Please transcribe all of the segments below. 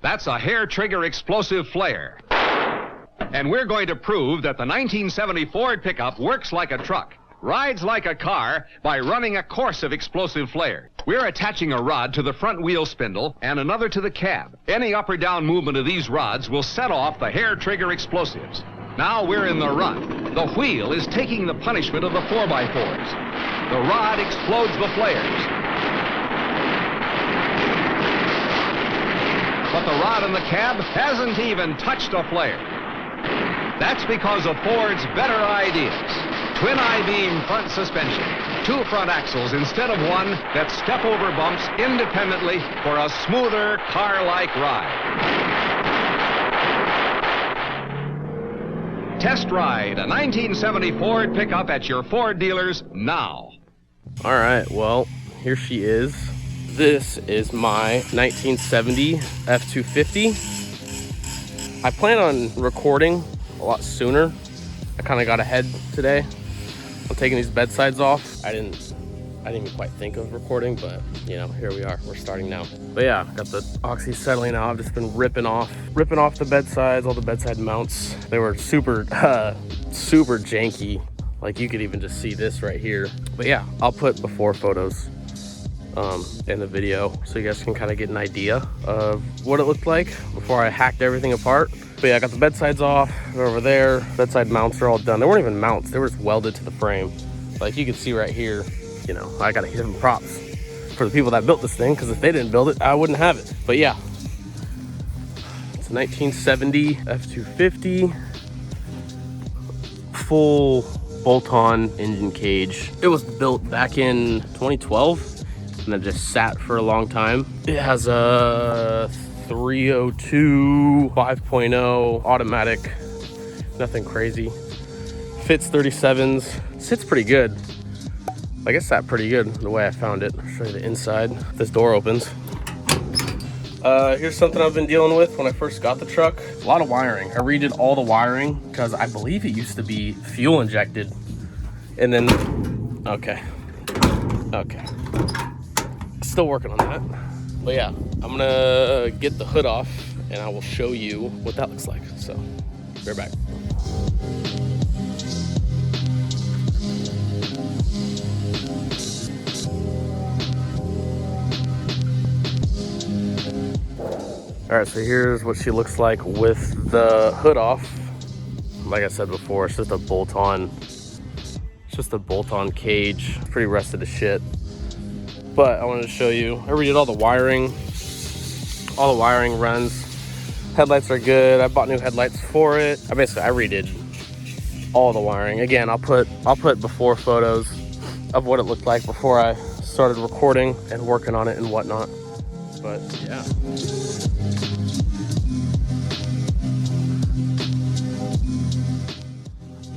That's a hair trigger explosive flare. And we're going to prove that the 1970 Ford pickup works like a truck, rides like a car by running a course of explosive flare. We're attaching a rod to the front wheel spindle and another to the cab. Any up or down movement of these rods will set off the hair trigger explosives. Now we're in the run. The wheel is taking the punishment of the 4x4s. The rod explodes the flares. But the rod in the cab hasn't even touched a flare. That's because of Ford's better ideas. Twin I-beam front suspension, 2 front axles instead of 1 that step over bumps independently for a smoother car-like ride. Test ride a 1970 Ford pickup at your Ford dealers now. All right, well, here she is. This is my 1970 F250. I plan on recording a lot sooner. I kind of got ahead today. I'm taking these bedsides off. I didn't even quite think of recording, but you know, here we are. We're starting now. But yeah, got the oxy settling out. I've just been ripping off the bedsides, all the bedside mounts. They were super janky. Like you could even just see this right here. But yeah, I'll put before photos in the video so you guys can kind of get an idea of what it looked like before I hacked everything apart. But yeah, I got the bedsides off. They're over there. Bedside mounts are all done. They weren't even mounts. They were just welded to the frame. Like you can see right here, you know, I gotta give them props for the people that built this thing, because if they didn't build it, I wouldn't have it. But yeah, it's a 1970 F250. Full bolt-on engine cage. It was built back in 2012. And it just sat for a long time. It has a 302 5.0 automatic, nothing crazy. Fits 37s, sits pretty good. I guess sat pretty good the way I found it. I'll show you the inside. This door opens. Here's something I've been dealing with when I first got the truck. A lot of wiring. I redid all the wiring because I believe it used to be fuel injected. And then, okay. Still working on that. But yeah, I'm gonna get the hood off and I will show you what that looks like. So, be right back. All right, so here's what she looks like with the hood off. Like I said before, it's just a bolt-on. It's just a bolt-on cage. It's pretty rusted to shit. But I wanted to show you, I redid all the wiring. All the wiring runs. Headlights are good. I bought new headlights for it. I redid all the wiring. Again, I'll put before photos of what it looked like before I started recording and working on it and whatnot. But yeah.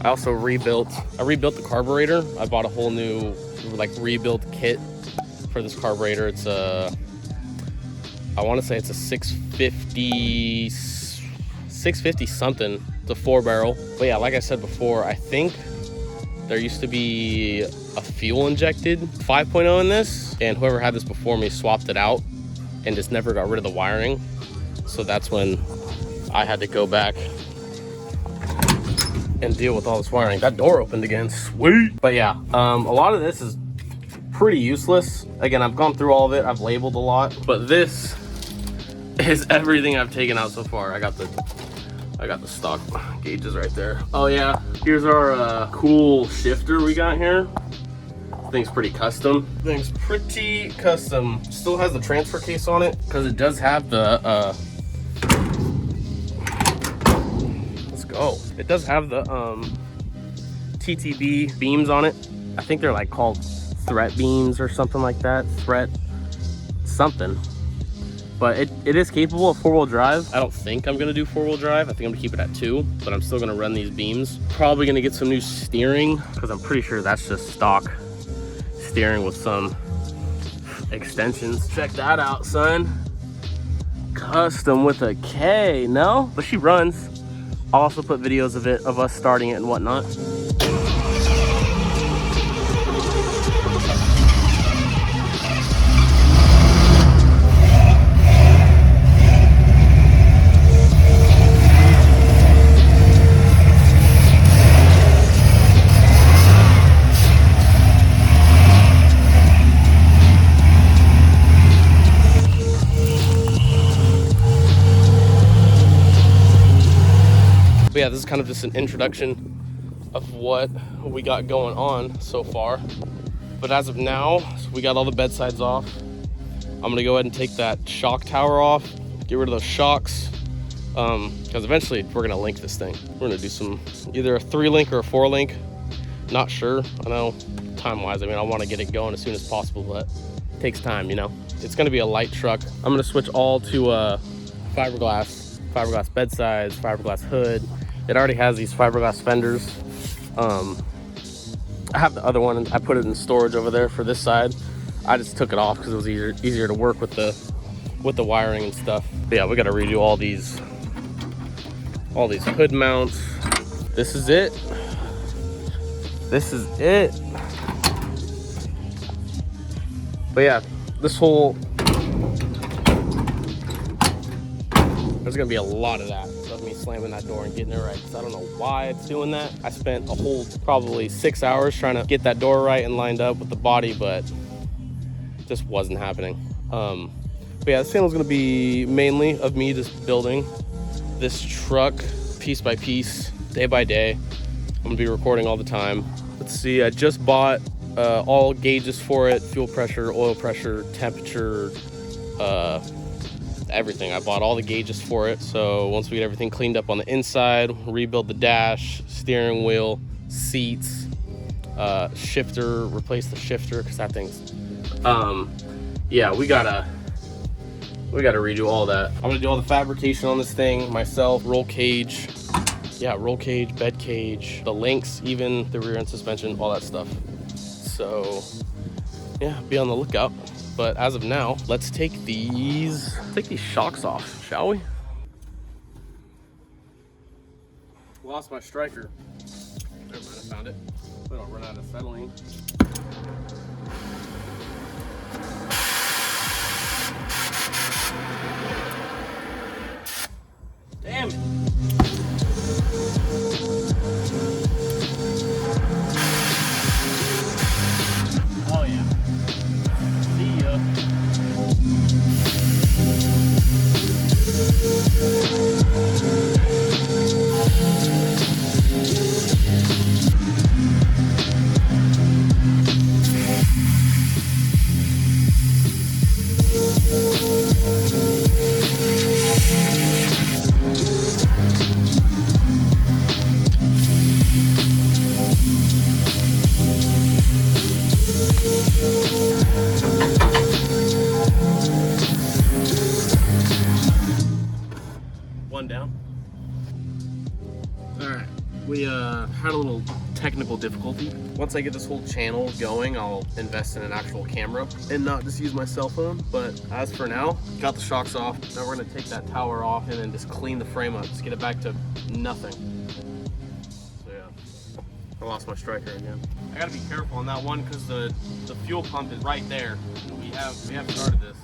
I also rebuilt the carburetor. I bought a whole new rebuild kit for this carburetor. It's I want to say it's a 650 something. It's a 4-barrel. But yeah, like I said before, I think there used to be a fuel injected 5.0 in this, and whoever had this before me swapped it out and just never got rid of the wiring. So that's when I had to go back and deal with all this wiring. That door opened again, sweet. But yeah, a lot of this is pretty useless. Again, I've gone through all of it. I've labeled a lot, but this is everything I've taken out so far. I got the stock gauges right there. Oh yeah, here's our cool shifter we got here. Thing's pretty custom. Still has the transfer case on it because it does have the let's go. It does have the TTB beams on it. I think they're like called threat beams or something like that. Threat something. But it is capable of 4-wheel drive. I don't think I'm gonna do 4-wheel drive. I think I'm gonna keep it at 2, but I'm still gonna run these beams. Probably gonna get some new steering because I'm pretty sure that's just stock steering with some extensions. Check that out, son. Custom with a K, no? But she runs. I'll also put videos of us starting it and whatnot. yeah, this is kind of just an introduction of what we got going on so far. But as of now, so we got all the bedsides off. I'm gonna go ahead and take that shock tower off, get rid of those shocks, because eventually we're gonna link this thing. We're gonna do some, either a 3-link or a 4-link. Not sure. I know time-wise, I mean, I want to get it going as soon as possible, but it takes time, you know. It's gonna be a light truck. I'm gonna switch all to fiberglass bedsides, fiberglass hood. It already has these fiberglass fenders. I have the other one, and I put it in storage over there for this side. I just took it off because it was easier to work with the wiring and stuff. But yeah, we got to redo all these hood mounts. This is it. This is it. But yeah, this whole, there's gonna be a lot of that. Of me slamming that door and getting it right, because I don't know why it's doing that. I spent a whole probably 6 hours trying to get that door right and lined up with the body, but it just wasn't happening. But yeah, this channel is going to be mainly of me just building this truck piece by piece, day by day. I'm going to be recording all the time. Let's see, I just bought all gauges for it: fuel pressure, oil pressure, temperature, everything. I bought all the gauges for it. So once we get everything cleaned up on the inside, rebuild the dash, steering wheel, seats, shifter, replace the shifter, because that thing's yeah, we gotta redo all that. I'm gonna do all the fabrication on this thing myself. Roll cage, bed cage, the links, even the rear end suspension, all that stuff. So yeah, be on the lookout. But as of now, let's take these shocks off, shall we? Lost my striker. Never mind, I found it. We don't run out of acetylene. Damn it. Oh yeah. See ya. One down. All right, we had a little technical difficulty. Once I get this whole channel going, I'll invest in an actual camera and not just use my cell phone. But as for now, got the shocks off. Now we're gonna take that tower off and then just clean the frame up, just get it back to nothing. So yeah, I lost my striker again. I gotta be careful on that one because the fuel pump is right there. We have started this.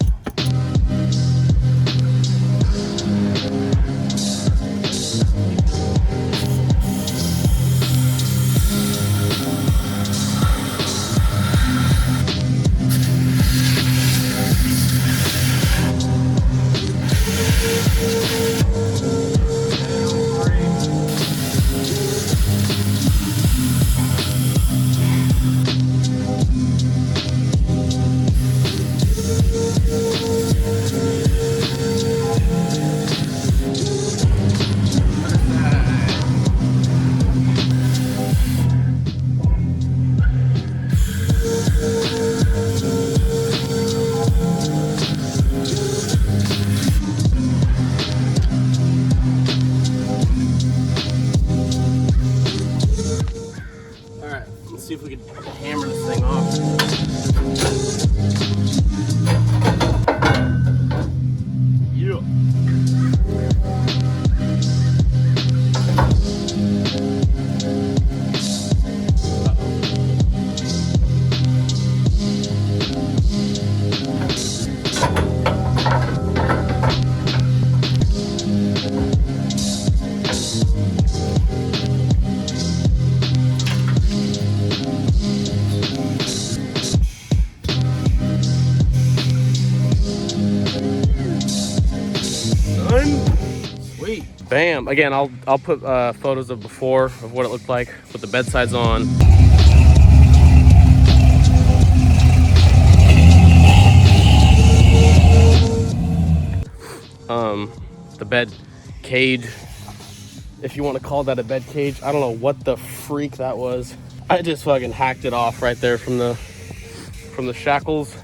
Bam. Again, I'll put photos of before of what it looked like with the bed sides on. The bed cage, if you want to call that a bed cage. I don't know what the freak that was. I just fucking hacked it off right there from the shackles.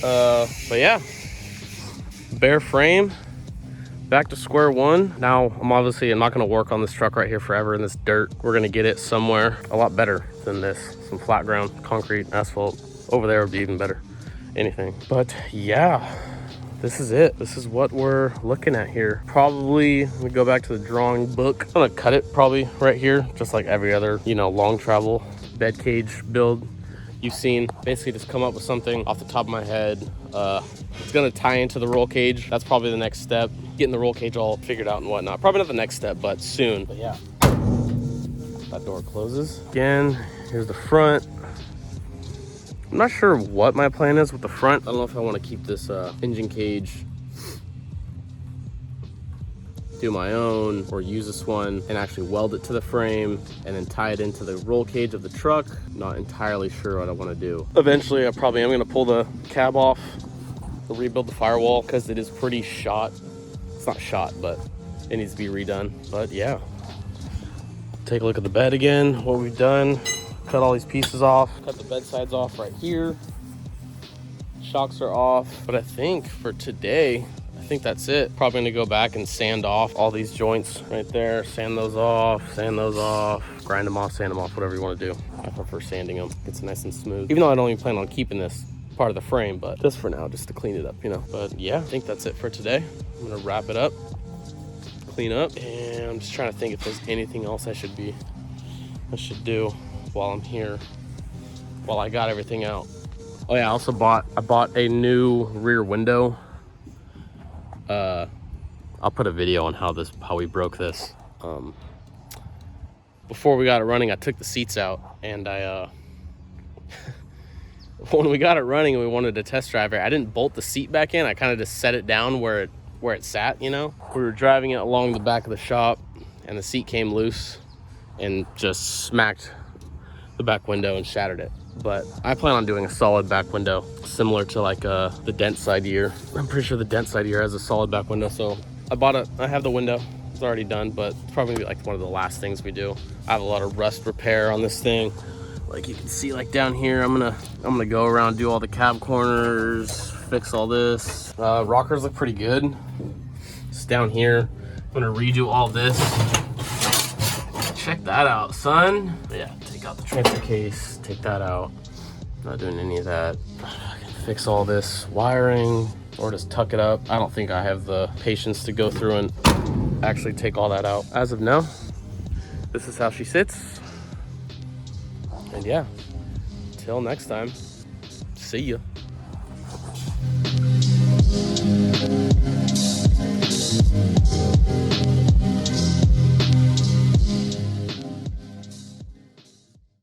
But yeah, bare frame, back to square one. Now I'm not gonna work on this truck right here forever in this dirt. We're gonna get it somewhere a lot better than this. Some flat ground, concrete, asphalt. Over there would be even better, anything. But yeah, this is it. This is what we're looking at here. Probably, we go back to the drawing book. I'm gonna cut it probably right here, just like every other, you know, long travel bed cage build you've seen. Basically just come up with something off the top of my head. It's gonna tie into the roll cage. That's probably the next step. Getting the roll cage all figured out and whatnot. Probably not the next step, but soon. But yeah, that door closes. Again, here's the front. I'm not sure what my plan is with the front. I don't know if I want to keep this engine cage, do my own, or use this one and actually weld it to the frame and then tie it into the roll cage of the truck. Not entirely sure what I want to do. Eventually I probably am going to pull the cab off, rebuild the firewall, because it is pretty shot. It's not shot, but it needs to be redone. But yeah, take a look at the bed again, what we've done. Cut all these pieces off, cut the bed sides off right here. Shocks are off. But I think for today, I think that's it. Probably gonna go back and sand off all these joints right there. Sand those off, grind them off, sand them off, whatever you wanna do. I prefer sanding them. It's nice and smooth. Even though I don't even plan on keeping this part of the frame, but just for now, just to clean it up, you know. But yeah, I think that's it for today. I'm gonna wrap it up, clean up, and I'm just trying to think if there's anything else I should do while I'm here, while I got everything out. Oh yeah, I bought a new rear window. I'll put a video on how we broke this. Before we got it running, I took the seats out, and when we got it running and we wanted to test drive it, I didn't bolt the seat back in. I kind of just set it down where it sat, you know. We were driving it along the back of the shop, and the seat came loose and just smacked the back window and shattered it. But I plan on doing a solid back window, similar to like the dent side gear. I'm pretty sure the dent side gear has a solid back window, so I have the window. It's already done, but it's probably gonna be like one of the last things we do. I have a lot of rust repair on this thing. Like you can see, like down here, I'm gonna go around, do all the cab corners, fix all this. Rockers look pretty good. It's down here. I'm gonna redo all this. Check that out, son. But yeah, take out the transfer case, take that out. Not doing any of that. Fix all this wiring or just tuck it up. I don't think I have the patience to go through and actually take all that out. As of now, this is how she sits. And yeah, till next time, see ya.